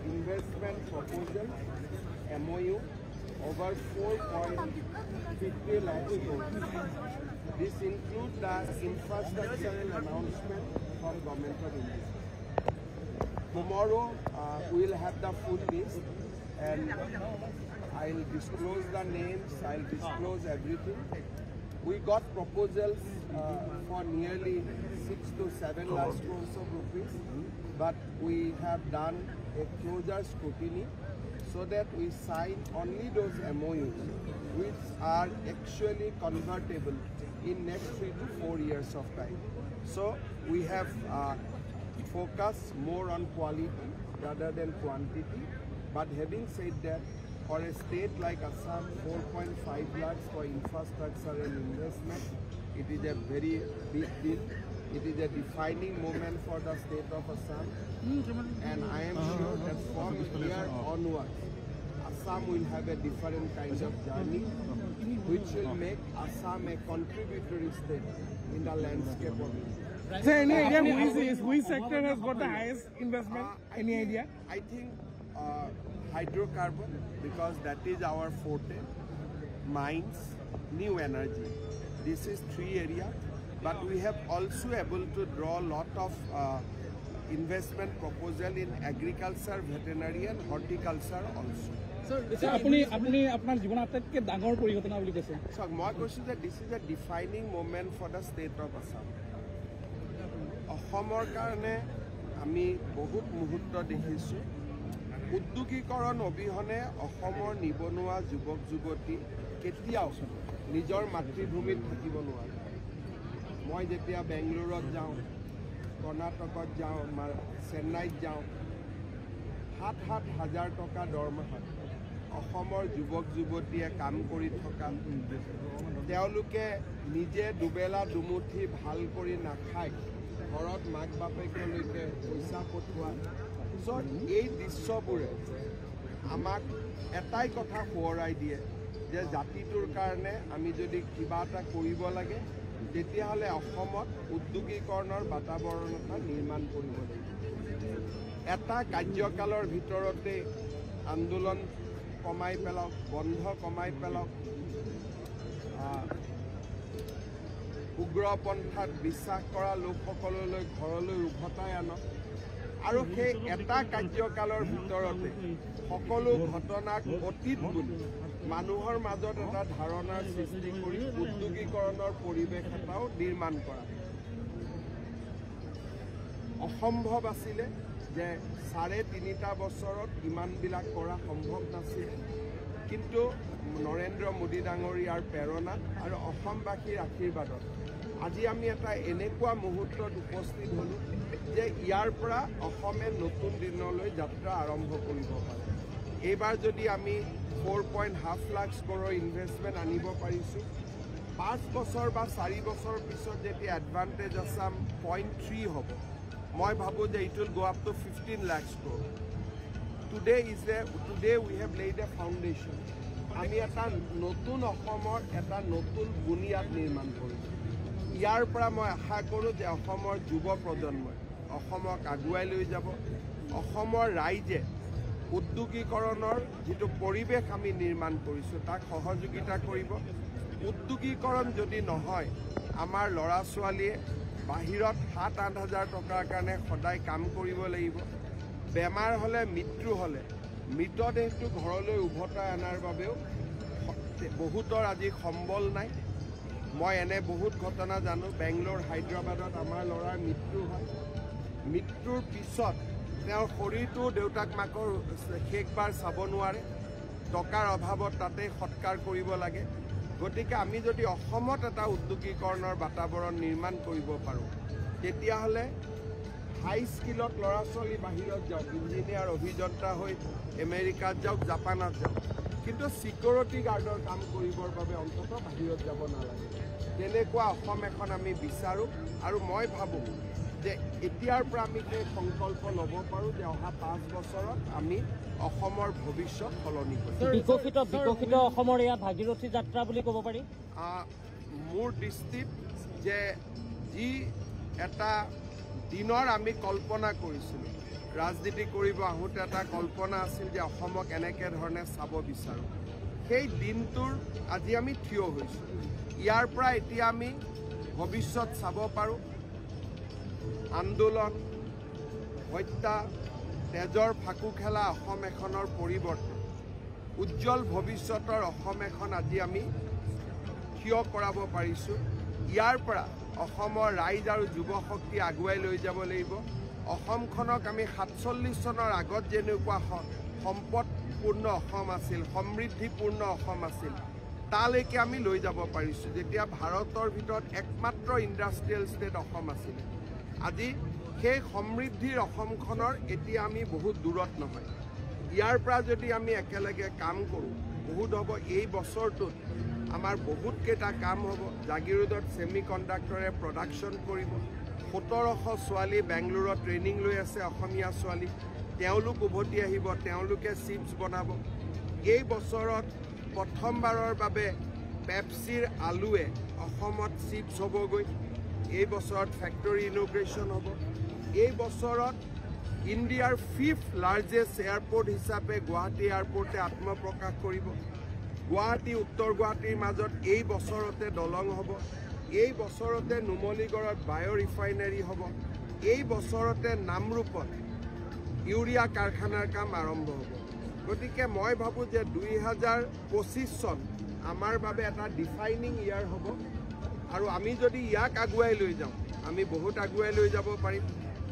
investment proposal MOU over 4.50 lakhs crores. This includes the infrastructural announcement from Government of India. Tomorrow we will have the full list and I'll disclose the names, I'll disclose everything. We got proposals for nearly 6 to 7 lakh crores of rupees, but we have done a closer scrutiny so that we sign only those MOUs which are actually convertible in next 3 to 4 years of time. So we have focused more on quality rather than quantity. But having said that, for a state like Assam, 4.5 lakhs for infrastructure and investment, it is a very big deal. It is a defining moment for the state of Assam. And I am sure that from here onwards, Assam will have a different kind of journey, which will make Assam a contributory state in the landscape of India. So any idea which sector has got the highest investment? Any idea? I think hydrocarbon, because that is our forte. Mines, new energy. This is 3 areas, but we have also able to draw a lot of investment proposal in agriculture, veterinary and horticulture also. So apuni apnar jibonar attaitke dangor porighotona boli koise. So moi koisu that this is a defining moment for the state of Assam. Assam karone ami bahut muhurto dekhisu. উদ্যোগীকৰণ অবিহনে অসমৰ নিবনুৱা যুৱক যুৱতী কেতিয়াও নিজৰ মাতৃভূমিত থাকিব নোৱাৰে। মই যেতিয়া বেংগলোৰত যাওঁ, কৰ্ণাটকত যাওঁ, চেন্নাইত যাওঁ, 7-7 হাজাৰ টকা দৰমহাত অসমৰ যুৱক যুৱতীয়ে কাম কৰি থকা, তেওঁলোকে নিজে দুবেলা দুমুঠি ভাল কৰি নাখায়, ঘৰত মাক বাপেকলৈকে পইচা পঠোৱা। So, এই দৃশ্যবোৰে আমাক এটাই কথা সোঁৱৰাই দিয়ে যে জাতিটোৰ কাৰণে আমি যদি কিবা এটা কৰিব লাগে, তেতিয়াহ'লে অসমত উদ্যোগীকৰণৰ বাতাবৰণ এটা নিৰ্মাণ কৰিব লাগিব। এটা কাৰ্যকালৰ ভিতৰতে আন্দোলন কমাই পেলাওক, বন্ধ কমাই পেলাওক, উগ্ৰপন্থাত বিশ্বাস কৰা লোকসকললৈ ঘৰলৈ উভতাই আনক। আৰু সেই এটা কাৰ্যকালৰ ভিতৰতে সকলো ঘটনাক অতীত বুলি মানুহৰ মাজত এটা ধাৰণাৰ সৃষ্টি কৰি উদ্যোগীকৰণৰ পৰিৱেশ এটাও নিৰ্মাণ কৰা। অসম্ভৱ আছিলে যে 3.5 বছৰত ইমানবিলাক কৰা সম্ভৱ নাছিল, কিন্তু নৰেন্দ্ৰ মোদী ডাঙৰীয়াৰ প্ৰেৰণাত আৰু অসমবাসীৰ আশীৰ্বাদত আজি আমি এটা এনেকুৱা মুহূৰ্তত উপস্থিত হলোঁ যে ইয়াৰ পৰা অসমে নতুন দিনলৈ যাত্ৰা আৰম্ভ কৰিব পাৰে। এইবাৰ যদি আমি 4.5 লাখ crore ইনভেষ্টমেণ্ট আনিব পাৰিছোঁ, 5 বছৰ বা 4 বছৰ পিছত যেতিয়া এডভান্টেজ আছাম 0.3 হ'ব, মই ভাবোঁ যে it will go up to 15 lakh crore. Today we have laid a foundation. আমি এটা নতুন অসমৰ এটা নতুন বুনিয়াদ নিৰ্মাণ কৰিছোঁ। ইয়াৰ পৰা মই আশা কৰোঁ যে অসমৰ যুৱ প্ৰজন্মই অসমক আগুৱাই লৈ যাব। অসমৰ ৰাইজে উদ্যোগীকৰণৰ যিটো পৰিৱেশ আমি নিৰ্মাণ কৰিছোঁ তাক সহযোগিতা কৰিব। উদ্যোগীকৰণ যদি নহয়, আমাৰ ল'ৰা ছোৱালীয়ে বাহিৰত 7-8 হাজাৰ টকাৰ কাৰণে সদায় কাম কৰিব লাগিব। বেমাৰ হ'লে, মৃত্যু হ'লে মৃতদেহটো ঘৰলৈ উভতাই অনাৰ বাবেও বহুতৰ আজি সম্বল নাই। মই এনে বহুত ঘটনা জানো। বেংগলোৰ, হায়দৰাবাদত আমাৰ ল'ৰাৰ মৃত্যু হয়। মৃত্যুৰ পিছত তেওঁৰ শৰীৰটো দেউতাক মাকৰ শেষবাৰ চাব নোৱাৰে, টকাৰ অভাৱত তাতে সৎকাৰ কৰিব লাগে। গতিকে আমি যদি অসমত এটা উদ্যোগীকৰণৰ বাতাবৰণ নিৰ্মাণ কৰিব পাৰোঁ, তেতিয়াহ'লে হাই স্কিলত ল'ৰা ছোৱালী বাহিৰত যাওক, ইঞ্জিনিয়াৰ অভিযন্তা হৈ আমেৰিকাত যাওক, জাপানত যাওক, কিন্তু ছিকিউৰিটি গাৰ্ডৰ কাম কৰিবৰ বাবে অন্ততঃ বাহিৰত যাব নালাগে। তেনেকুৱা অসম এখন আমি বিচাৰোঁ আৰু মই ভাবোঁ যে এতিয়াৰ পৰা আমি সেই সংকল্প ল'ব পাৰোঁ যে অহা 5 বছৰত আমি অসমৰ ভৱিষ্যত সলনি কৰিম। বিকশিত অসমৰ এয়া ভাগীৰথী যাত্ৰা বুলি ক'ব পাৰি। মোৰ দৃষ্টিত যে যি এটা দিনৰ আমি কল্পনা কৰিছিলোঁ, ৰাজনীতি কৰিব আহোঁতে এটা কল্পনা আছিল যে অসমক এনেকৈ ধৰণে চাব বিচাৰোঁ। সেই দিনটোৰ আজি আমি থিয় হৈছোঁ। ইয়াৰ পৰা এতিয়া আমি ভৱিষ্যত চাব পাৰোঁ। আন্দোলন, হত্যা, তেজৰ ফাকু খেলা অসম এখনৰ পৰিৱৰ্তে উজ্জ্বল ভৱিষ্যতৰ অসম এখন আজি আমি থিয় কৰাব পাৰিছোঁ। ইয়াৰ পৰা অসমৰ ৰাইজ আৰু যুৱ শক্তি আগুৱাই লৈ যাব লাগিব। অসমখনক আমি 47 চনৰ আগত যেনেকুৱা সম্পদপূৰ্ণ অসম আছিল, সমৃদ্ধিপূৰ্ণ অসম আছিল, তালৈকে আমি লৈ যাব পাৰিছোঁ। যেতিয়া ভাৰতৰ ভিতৰত একমাত্ৰ ইণ্ডাষ্ট্ৰিয়েল ষ্টেট অসম আছিল, আজি সেই সমৃদ্ধিৰ অসমখনৰ এতিয়া আমি বহুত দূৰত নহয়। ইয়াৰ পৰা যদি আমি একেলগে কাম কৰোঁ, বহুত হ'ব। এই বছৰটোত আমাৰ বহুতকেইটা কাম হ'ব। জাগিৰোডত ছেমি কণ্ডাক্টৰে প্ৰডাকশ্যন কৰিব। 1700 ছোৱালী বেংগলোৰত ট্ৰেইনিং লৈ আছে, অসমীয়া ছোৱালী। তেওঁলোক উভতি আহিব, তেওঁলোকে চিপছ বনাব। এই বছৰত প্ৰথমবাৰৰ বাবে পেপচিৰ আলুৱে অসমত চিপছ হ'বগৈ। এই বছৰত ফেক্টৰী ইনগ্ৰেশ্যন হ'ব। এই বছৰত ইণ্ডিয়াৰ 5th লাৰ্জেষ্ট এয়াৰপৰ্ট হিচাপে গুৱাহাটী এয়াৰপৰ্টে আত্মপ্ৰকাশ কৰিব। গুৱাহাটী উত্তৰ গুৱাহাটীৰ মাজত এই বছৰতে দলং হ'ব। এই বছৰতে নুমলীগড়ত বায়' ৰিফাইনাৰী হ'ব। এই বছৰতে নামৰূপত ইউৰিয়া কাৰখানাৰ কাম আৰম্ভ হ'ব। গতিকে মই ভাবোঁ যে 2025 চন আমাৰ বাবে এটা ডিফাইনিং ইয়াৰ হ'ব। আৰু আমি যদি ইয়াক আগুৱাই লৈ যাওঁ, আমি বহুত আগুৱাই লৈ যাব পাৰিম।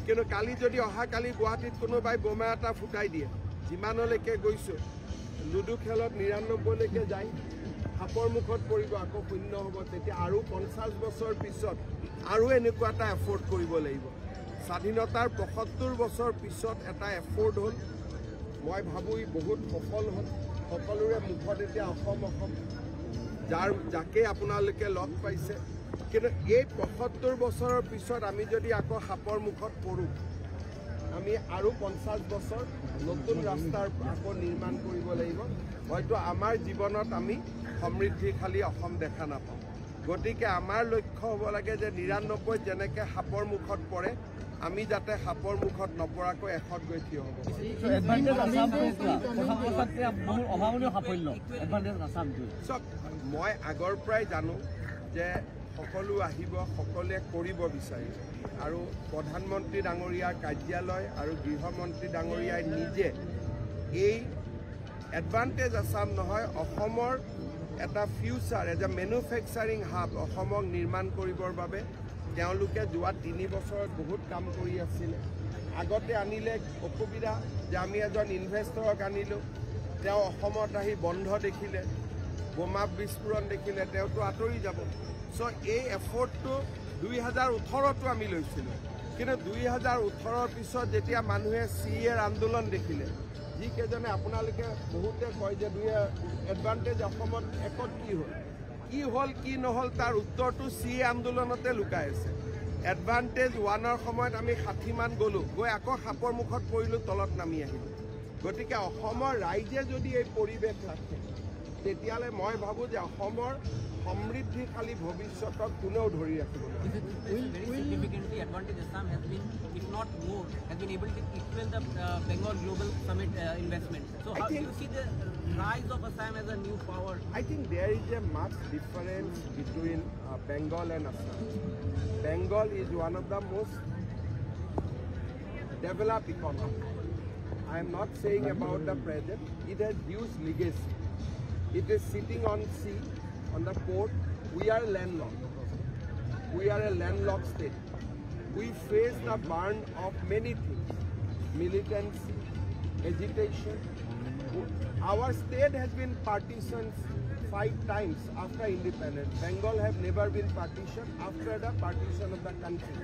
কিন্তু কালি যদি অহাকালি গুৱাহাটীত কোনোবাই বোমা এটা ফুটাই দিয়ে, যিমানলৈকে গৈছোঁ, লুডু খেলত 99লৈকে যায়, সাপৰ মুখত পৰিব, আকৌ শূন্য হ'ব। তেতিয়া আৰু 50 বছৰ পিছত আৰু এনেকুৱা এটা এফৰ্ড কৰিব লাগিব। স্বাধীনতাৰ 75 বছৰ পিছত এটা এফৰ্ড হ'ল। মই ভাবোঁ ই বহুত সফল হ'ল। সকলোৰে মুখত এতিয়া অসম অসম, যাকে আপোনালোকে লগ পাইছে। কিন্তু এই 75 বছৰৰ পিছত আমি যদি আকৌ সাপৰ মুখত পৰোঁ, আমি আৰু 50 বছৰ নতুন ৰাস্তাৰ আকৌ নিৰ্মাণ কৰিব লাগিব। হয়তো আমাৰ জীৱনত আমি সমৃদ্ধিশালী অসম দেখা নাপাওঁ। গতিকে আমাৰ লক্ষ্য হ'ব লাগে যে 99 যেনেকৈ সাপৰ মুখত পৰে, আমি যাতে সাপৰ মুখত নপৰাকৈ এশত গৈ থিয় হ'ব। চব মই আগৰ পৰাই জানো যে সকলো আহিব, সকলোৱে কৰিব বিচাৰিব। আৰু প্ৰধানমন্ত্ৰী ডাঙৰীয়াৰ কাৰ্যালয় আৰু গৃহমন্ত্ৰী ডাঙৰীয়াই নিজে এই এডভান্টেজ আছাম নহয়, অসমৰ এটা future as a manufacturing hub অসমক নিৰ্মাণ কৰিবৰ বাবে তেওঁলোকে যোৱা 3 বছৰত বহুত কাম কৰি আছিলে। আগতে আনিলে অসুবিধা যে আমি এজন ইনভেষ্টৰক আনিলোঁ, তেওঁ অসমত আহি বন্ধ দেখিলে, বোমা বিস্ফোৰণ দেখিলে, তেওঁতো আঁতৰি যাব। চ' এই এফৰ্টটো 2018তো আমি লৈছিলোঁ। কিন্তু 2018ৰ পিছত যেতিয়া মানুহে CAৰ আন্দোলন দেখিলে, যিকেইজনে আপোনালোকে বহুতে কয় যে এডভান্টেজ অসমত একত কি হ'ল কি নহ'ল, তাৰ উত্তৰটো CA আন্দোলনতে লুকাই আছে। এডভান্টেজ 1ৰ সময়ত আমি 60 মান গ'লোঁ, গৈ আকৌ সাপৰ মুখত পৰিলোঁ, তলত নামি আহিলোঁ। গতিকে অসমৰ ৰাইজে যদি এই পৰিৱেশ ৰাখে, তেতিয়াহ'লে মই ভাবোঁ যে অসমৰ সমৃদ্ধিশালী ভৱিষ্যতক কোনেও ধৰি ৰাখিব নোৱাৰে। Significantly, advantage Assam has been, if not more, has been able to equal the Bengal Global Summit investment. So how do you see the rise of Assam as a new power? I think there is a much difference between Bengal and Assam. Bengal is one of the most developed economies. I am not saying about the present. It has huge legacy. It is sitting on sea, on the port. We are landlocked. We are a landlocked state. We face the burn of many things: militancy, agitation. Our state has been partitioned 5 times after independence. Bengal have never been partitioned after the partition of the country.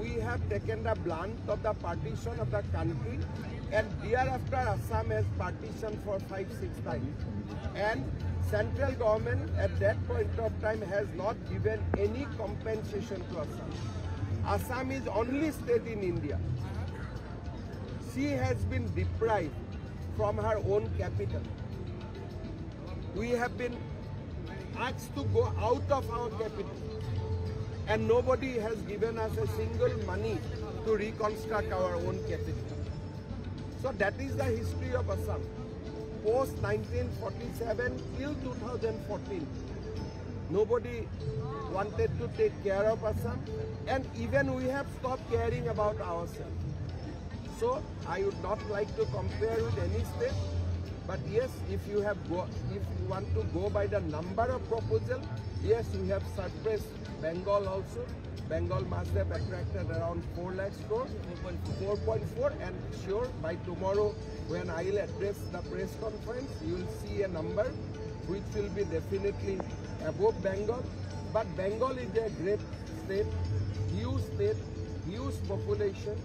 We have taken the blunt of the partition of the country, and thereafter Assam has partitioned for 5-6 times. And central government at that point of time has not given any compensation to Assam. Assam is only state in India. She has been deprived from her own capital. We have been asked to go out of our capital, and nobody has given us a single money to reconstruct our own capital. So that is the history of Assam. Post 1947 till 2014, nobody wanted to take care of Assam, and even we have stopped caring about ourselves. So I would not like to compare with any state, but yes, if you want to go by the number of proposal, yes, we have surpassed Bengal also. Bengal must have attracted around 4 lakh crores, 4.4, and sure by tomorrow when I will address the press conference, you will see a number which will be definitely above Bengal. But Bengal is a great state, huge population.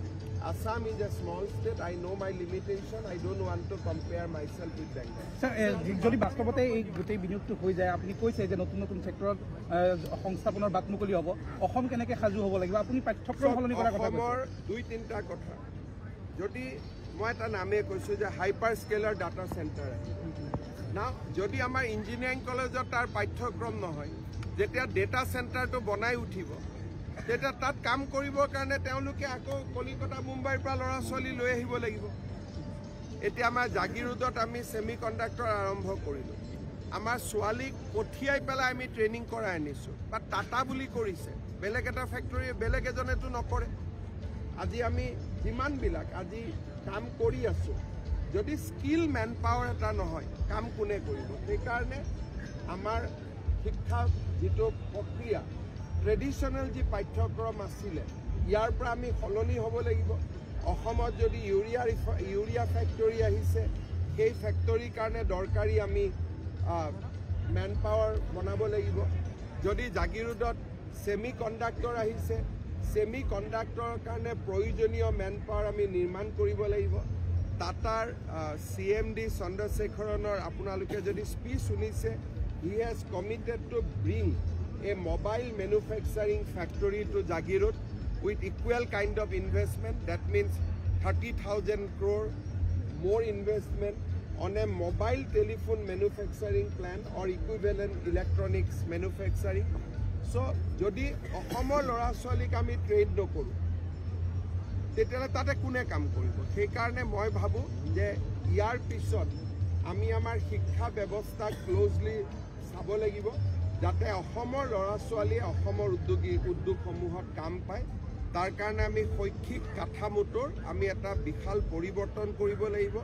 Assam is a small state. I know my limitation. I don't want to compare myself with Bengal. Sir, যদি বাস্তৱতে এই গোটেই বিনিয়োগটো হৈ যায়, আপুনি কৈছে যে নতুন নতুন সেক্টৰত সংস্থাপনৰ বাট মুকলি হ'ব, অসম কেনেকৈ সাজু হ'ব লাগিব, আপুনি পাঠ্যক্ৰম সলনি কৰাৰ কথা কৈছে। অসমৰ 2-3টা কথা। যদি মই এটা নামে কৈছোঁ যে হাইপাৰ স্কেলাৰ ডাটা চেণ্টাৰ না, যদি আমাৰ ইঞ্জিনিয়াৰিং কলেজত তাৰ পাঠ্যক্ৰম নহয়, যেতিয়া ডেটা চেণ্টাৰটো বনাই উঠিব, তেতিয়া তাত কাম কৰিবৰ কাৰণে তেওঁলোকে আকৌ কলিকতা মুম্বাইৰ পৰা ল'ৰা ছোৱালী লৈ আহিব লাগিব। এতিয়া আমাৰ জাগিৰোডত আমি ছেমি কণ্ডাক্টৰ আৰম্ভ কৰিলোঁ, আমাৰ ছোৱালীক পঠিয়াই পেলাই আমি ট্ৰেইনিং কৰাই আনিছোঁ, বা টাটা বুলি কৰিছে, বেলেগ এটা ফেক্টৰী বেলেগ এজনেতো নকৰে। আজি আমি যিমানবিলাক আজি কাম কৰি আছোঁ, যদি স্কিল মেন পাৱাৰ এটা নহয়, কাম কোনে কৰিব? সেইকাৰণে আমাৰ শিক্ষা যিটো প্ৰক্ৰিয়া, ট্ৰেডিশ্যনেল যি পাঠ্যক্ৰম আছিলে, ইয়াৰ পৰা আমি সলনি হ'ব লাগিব। অসমত যদি ইউৰিয়া ফেক্টৰী আহিছে, সেই ফেক্টৰীৰ কাৰণে দৰকাৰী আমি মেন পাৱাৰ বনাব লাগিব। যদি জাগিৰোডত ছেমি কণ্ডাক্টৰ আহিছে, ছেমি কণ্ডাক্টৰৰ কাৰণে প্ৰয়োজনীয় মেন পাৱাৰ আমি নিৰ্মাণ কৰিব লাগিব। টাটাৰ CMD চন্দ্ৰশেখৰণৰ আপোনালোকে যদি স্পীচ শুনিছে, he has committed two bring a mobile manufacturing factory to Jagirod with equal kind of investment. That means 30,000 crore more investment on a mobile telephone manufacturing plant or equivalent electronics manufacturing. So, jodi Asomor lora cholik ami trade nokoru, tetele tate kune kam koribo? Sei karone moi bhabu je iyar pisot ami amar শিক্ষা ব্যৱস্থা closely চাব লাগিব, যাতে অসমৰ ল'ৰা ছোৱালীয়ে অসমৰ উদ্যোগসমূহত কাম পায়। তাৰ কাৰণে আমি শৈক্ষিক কাঠামোটোৰ আমি এটা বিশাল পৰিৱৰ্তন কৰিব লাগিব।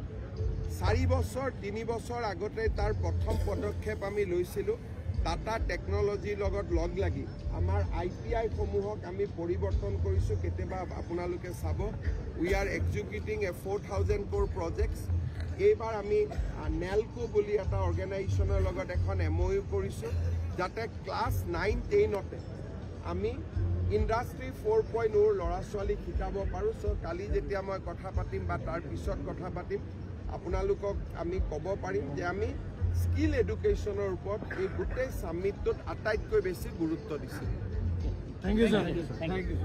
4 বছৰ 3 বছৰ আগতে তাৰ প্ৰথম পদক্ষেপ আমি লৈছিলোঁ। টাটা টেকনলজিৰ লগত লগ লাগি আমাৰ ITI সমূহক আমি পৰিৱৰ্তন কৰিছোঁ। কেতিয়াবা আপোনালোকে চাব, we are executing A 4,000 crore projects. এইবাৰ আমি নেলকো বুলি এটা অৰ্গেনাইজেশ্যনৰ লগত এখন MOU কৰিছোঁ, যাতে ক্লাছ 9-10তে আমি ইণ্ডাষ্ট্ৰী 4.0 ল'ৰা ছোৱালীক শিকাব পাৰোঁ। চ' কালি যেতিয়া মই কথা পাতিম বা তাৰ পিছত কথা পাতিম, আপোনালোকক আমি ক'ব পাৰিম যে আমি স্কিল এডুকেশ্যনৰ ওপৰত এই গোটেই ছামিটটোত আটাইতকৈ বেছি গুৰুত্ব দিছোঁ। Thank you, sir. Thank you.